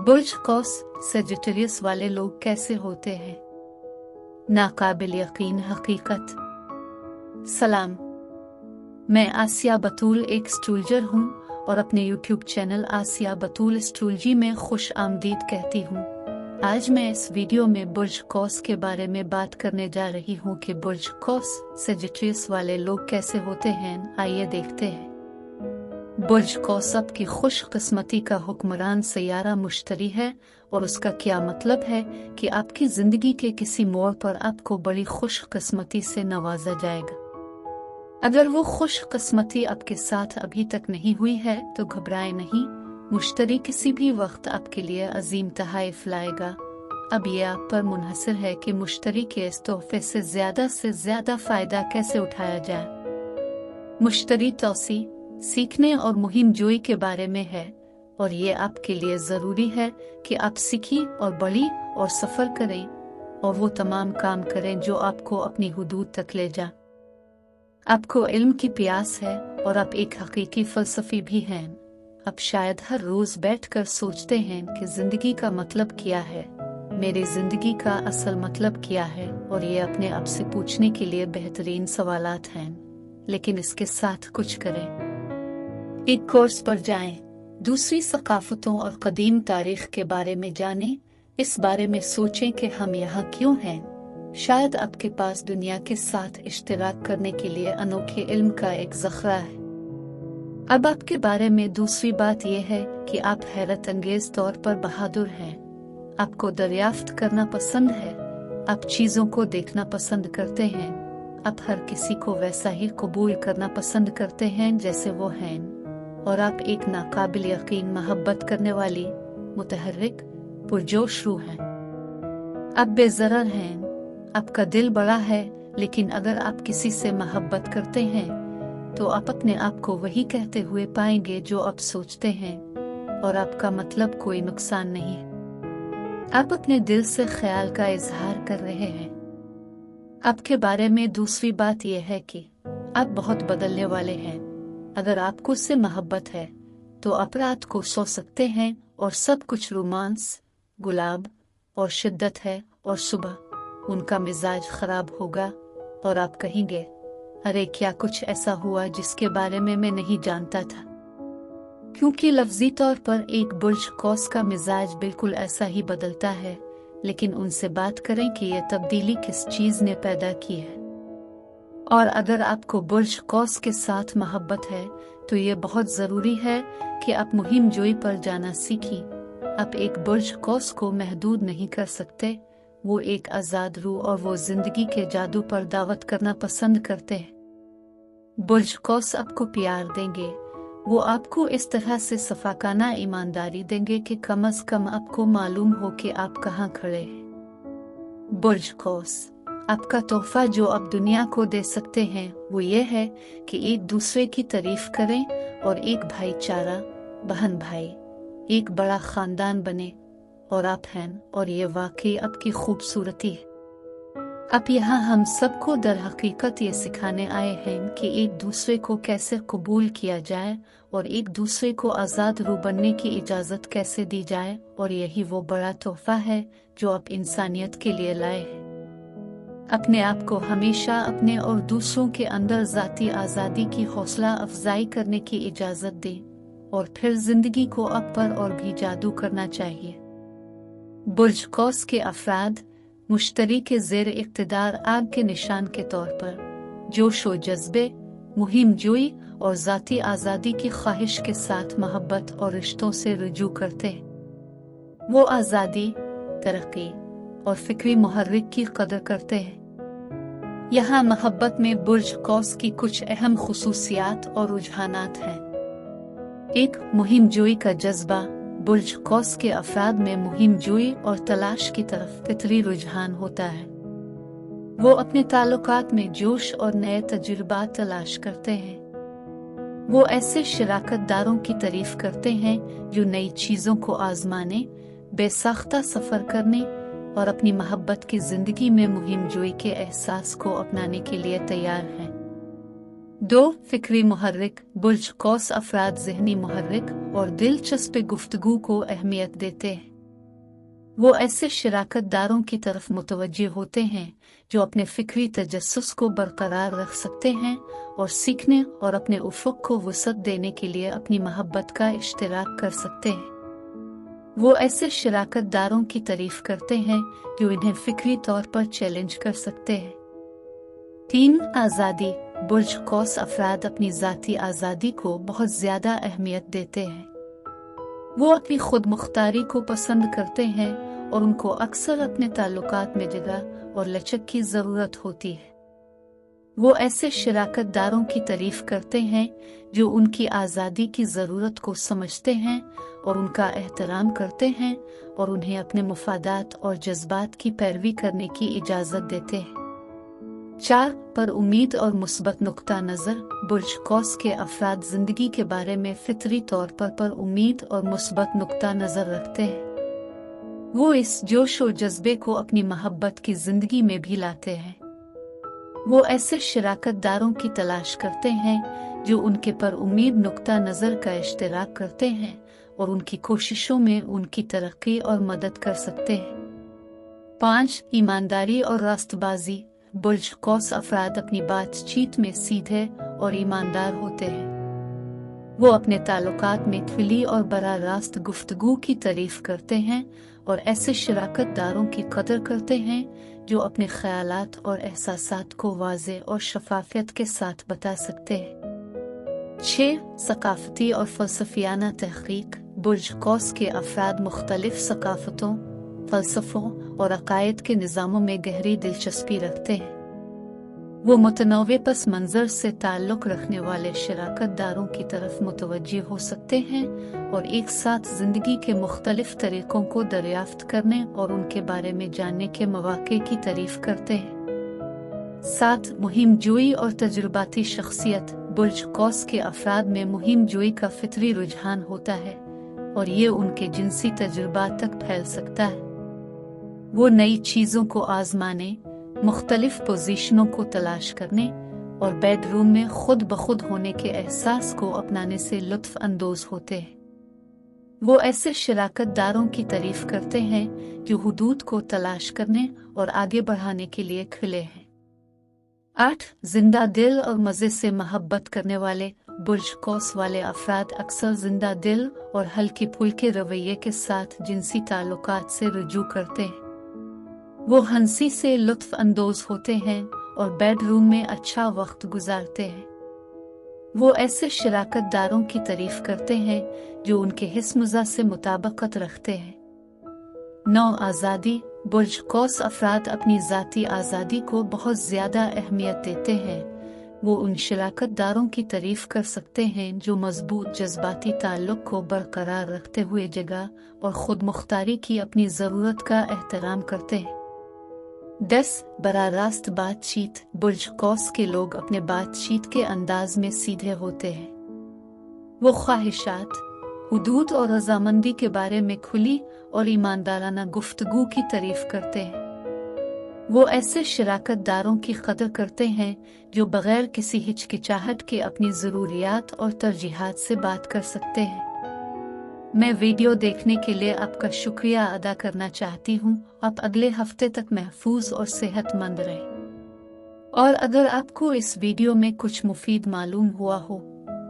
बुर्ज कौस Sagittarius वाले लोग कैसे होते हैं? नाकाबिल यकीन हकीकत। सलाम, मैं आसिया बतूल एक एस्ट्रोलॉजर हूँ और अपने YouTube चैनल आसिया बतूल एस्ट्रोलॉजी में खुश आमदीद कहती हूँ। आज मैं इस वीडियो में बुर्ज कौस के बारे में बात करने जा रही हूँ कि बुर्ज कौस सेजिटेरियस वाले लोग कैसे होते हैं। आइए देखते हैं। बुर्ज कौस की खुश किस्मती का हुक्मरान सैयारा मुश्तरी है और उसका क्या मतलब है कि आपकी जिंदगी के किसी मोड़ पर आपको बड़ी खुश किस्मती से नवाजा जाएगा। अगर वो खुश किस्मती आपके साथ अभी तक नहीं हुई है तो घबराएं नहीं, मुश्तरी किसी भी वक्त आपके लिए अजीम तहाइफ लाएगा। अब ये आप पर मुनहसर है कि मुश्तरी के इस तोहफे से ज्यादा फायदा कैसे उठाया जाए। मुश्तरी तौसी सीखने और मुहिम जोई के बारे में है और ये आपके लिए ज़रूरी है कि आप सीखें और बढ़ी और सफ़र करें और वो तमाम काम करें जो आपको अपनी हुदूद तक ले जा। आपको इल्म की प्यास है और आप एक हकीकी फ़लसफ़ी भी हैं। आप शायद हर रोज़ बैठकर सोचते हैं कि ज़िंदगी का मतलब क्या है, मेरी ज़िंदगी का असल मतलब क्या है, और ये अपने आप से पूछने के लिए बेहतरीन सवालात हैं। लेकिन इसके साथ कुछ करें। एक कोर्स पर जाएं, दूसरी सकाफतों और कदीम तारीख के बारे में जानें, इस बारे में सोचें कि हम यहाँ क्यों हैं। शायद आपके पास दुनिया के साथ इश्तिराक करने के लिए अनोखे इल्म का एक ज़ख़रा है। अब आपके बारे में दूसरी बात यह है कि आप हैरत अंगेज तौर पर बहादुर हैं। आपको दरियाफ्त करना पसंद है, आप चीज़ों को देखना पसंद करते हैं, आप हर किसी को वैसा ही कबूल करना पसंद करते हैं जैसे वो हैं, और आप एक नाकाबिल यकीन मोहब्बत करने वाली, मुतहर्रिक, पुरजोश रूह हैं। आप बेज़रर हैं, आपका दिल बड़ा है, लेकिन अगर आप किसी से मोहब्बत करते हैं तो आप अपने आप को वही कहते हुए पाएंगे जो आप सोचते हैं, और आपका मतलब कोई नुकसान नहीं है। आप अपने दिल से ख्याल का इजहार कर रहे हैं। आपके बारे में दूसरी बात यह है कि आप बहुत बदलने वाले हैं। अगर आपको उससे मोहब्बत है तो आप रात को सो सकते हैं और सब कुछ रोमांस, गुलाब और शिद्दत है, और सुबह उनका मिजाज खराब होगा और आप कहेंगे, अरे क्या कुछ ऐसा हुआ जिसके बारे में मैं नहीं जानता था। क्योंकि लफ्जी तौर पर एक बुर्ज कौस का मिजाज बिल्कुल ऐसा ही बदलता है, लेकिन उनसे बात करें कि यह तब्दीली किस चीज़ ने पैदा की है। और अगर आपको बुर्ज कौस के साथ मोहब्बत है तो ये बहुत ज़रूरी है कि आप मुहिम जोई पर जाना सीखें। आप एक बुर्ज कौस को महदूद नहीं कर सकते, वो एक आज़ाद रूह और वो ज़िंदगी के जादू पर दावत करना पसंद करते हैं। बुर्ज कौस आपको प्यार देंगे, वो आपको इस तरह से सफाकाना ईमानदारी देंगे कि कम अज़ कम आपको मालूम हो कि आप कहाँ खड़े हैं। बुर्ज कौस आपका तोहफा जो आप दुनिया को दे सकते हैं वो ये है कि एक दूसरे की तारीफ करें और एक भाईचारा, बहन भाई, एक बड़ा खानदान बने, और आप हैं, और ये वाकई आपकी खूबसूरती है। अब यहाँ हम सबको दर हकीकत ये सिखाने आए हैं कि एक दूसरे को कैसे कबूल किया जाए और एक दूसरे को आज़ाद रूह बनने की इजाज़त कैसे दी जाए, और यही वो बड़ा तोहफा है जो आप इंसानियत के लिए लाए हैं। अपने आप को हमेशा अपने और दूसरों के अंदर ज़ाती आज़ादी की हौसला अफजाई करने की इजाज़त दें, और फिर ज़िंदगी को अब पर और भी जादू करना चाहिए। बुर्ज कौस के अफराद मुश्तरी के ज़ेर इक़्तिदार आग के निशान के तौर पर जोश व जज्बे, मुहिम जोई और ज़ाती आज़ादी की ख्वाहिश के साथ मोहब्बत और रिश्तों से रुजू करते हैं। वो आज़ादी, तरक्की और फिक्री मुहर्रिक की कदर करते हैं। यहाँ मोहब्बत में बुर्ज कौस की कुछ अहम खुसूसियात और रुझानात हैं। एक, मुहिम जोई का जज्बा। बुर्ज कौस के अफराद में मुहिम जोई और तलाश की तरफ फितरी रुझान होता है। वो अपने ताल्लुकात में जोश और नए तजुर्बात तलाश करते हैं। वो ऐसे शराकतदारों की तारीफ करते हैं जो नई चीज़ों को आजमाने, बेसाख्ता सफ़र करने और अपनी मोहब्बत की ज़िंदगी में मुहिम जोई के एहसास को अपनाने के लिए तैयार हैं। 2, फिक्री मुहर्रिक। बुर्ज कौस अफराद ज़हनी मुहर्रिक और दिलचस्प गुफ्तगू को अहमियत देते हैं। वो ऐसे शराकतदारों की तरफ मुतवज्जे होते हैं जो अपने फिक्री तजस्सुस को बरकरार रख सकते हैं और सीखने और अपने उफ़ुक़ को वसअत देने के लिए अपनी मोहब्बत का इश्तिराक कर सकते हैं। वो ऐसे शराकतदारों की तारीफ करते हैं जो इन्हें फिक्री तौर पर चैलेंज कर सकते हैं। 3. आज़ादी। बुर्ज कौस अफराद अपनी ज़ाती आज़ादी को बहुत ज़्यादा अहमियत देते हैं। वो अपनी खुद मुख्तारी को पसंद करते हैं और उनको अक्सर अपने ताल्लुकात में जगह और लचक की ज़रूरत होती है। वो ऐसे शराकतदारों की तारीफ करते हैं जो उनकी आज़ादी की ज़रूरत को समझते हैं और उनका एहतराम करते हैं और उन्हें अपने मुफादात और जज्बात की पैरवी करने की इजाज़त देते हैं। 4. पर उम्मीद और मुस्बत नुक्ता नज़र। बुर्ज कौस के अफराद ज़िंदगी के बारे में फितरी तौर पर उम्मीद और मुस्बत नुक्ता नज़र रखते हैं। वो इस जोश और जज्बे को अपनी मोहब्बत की ज़िंदगी में भी लाते हैं। वो ऐसे शराकतदारों की तलाश करते हैं जो उनके पर उम्मीद नुक्ता नज़र का इश्तिराक करते हैं और उनकी कोशिशों में उनकी तरक्की और मदद कर सकते हैं। 5. ईमानदारी और रास्तबाजी। बुर्ज कौस अफराद अपनी बातचीत में सीधे और ईमानदार होते हैं। वो अपने ताल्लुकात में खुली और बराह रास्त गुफ्तगू की तारीफ करते हैं और ऐसे शराकतदारों की कदर करते हैं जो अपने ख्यालात और एहसासात को वाज़े और शफाफियत के साथ बता सकते हैं। 6. सकाफती और फ़लसफ़ियाना तहक़ीक़। बुर्ज कौस के अफराद मुख्तलिफ सकाफ़तों, फ़लसफ़ों और अक़ायद के निज़ामों में गहरी दिलचस्पी रखते हैं। वो मुतनव्वे पस मंज़र से ताल्लुक़ रखने वाले शराकतदारों की तरफ मुतवज्जे हो सकते हैं और एक साथ ज़िंदगी के मुख्तलिफ तरीक़ों को दरियाफ्त करने और उनके बारे में जानने के मौक़े की तारीफ़ करते हैं। 7. मुहिम जोई और तजुर्बाती शख्सियत। बुर्ज कौस के अफराद में मुहिम जोई का फितरी रुझान होता है और ये उनके जिनसी तजुर्बात तक फैल सकता है। वो नई चीज़ों को आज़माने, मुख्तलिफ पोजीशनों को तलाश करने और बेडरूम में खुद ब खुद होने के एहसास को अपनाने से लुत्फ़ अंदोज़ होते हैं। वो ऐसे शराकतदारों की तारीफ करते हैं जो हुदूद को तलाश करने और आगे बढ़ाने के लिए खुले हैं। 8. जिंदा दिल और मज़े से मोहब्बत करने वाले। बुर्ज कौस वाले अफराद अक्सर जिंदा दिल और हल्के फुल्के रवैये के साथ जिनसी ताल्लुकात से रुजू करते हैं। वो हंसी से लुत्फ़ अंदोज़ होते हैं और बेडरूम में अच्छा वक्त गुजारते हैं। वो ऐसे शराकतदारों की तारीफ करते हैं जो उनके हिस्स-मिज़ाज से मुताबिकत रखते हैं। 9. आज़ादी। बुर्ज कौस अफराद अपनी ज़ाती आज़ादी को बहुत ज़्यादा अहमियत देते हैं। वो उन शराकतदारों की तारीफ कर सकते हैं जो मजबूत जज्बाती ताल्लुक़ को बरकरार रखते हुए जगह और खुद मुख्तारी की अपनी ज़रूरत का एहतराम करते हैं। 10. बराह रास्त बातचीत। बुर्ज कौस के लोग अपने बातचीत के अंदाज में सीधे होते हैं। वो ख्वाहिशात, हुदूद और रज़ामंदी के बारे में खुली और ईमानदाराना गुफ्तगू की तारीफ करते हैं। वो ऐसे शराकतदारों की कदर करते हैं जो बगैर किसी हिचकिचाहट के अपनी ज़रूरियात और तरजीहात से बात कर सकते हैं। मैं वीडियो देखने के लिए आपका शुक्रिया अदा करना चाहती हूँ। आप अगले हफ्ते तक महफूज और सेहतमंद रहें। और अगर आपको इस वीडियो में कुछ मुफीद मालूम हुआ हो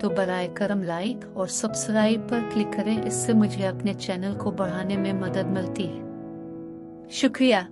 तो बराए करम लाइक और सब्सक्राइब पर क्लिक करें। इससे मुझे अपने चैनल को बढ़ाने में मदद मिलती है। शुक्रिया।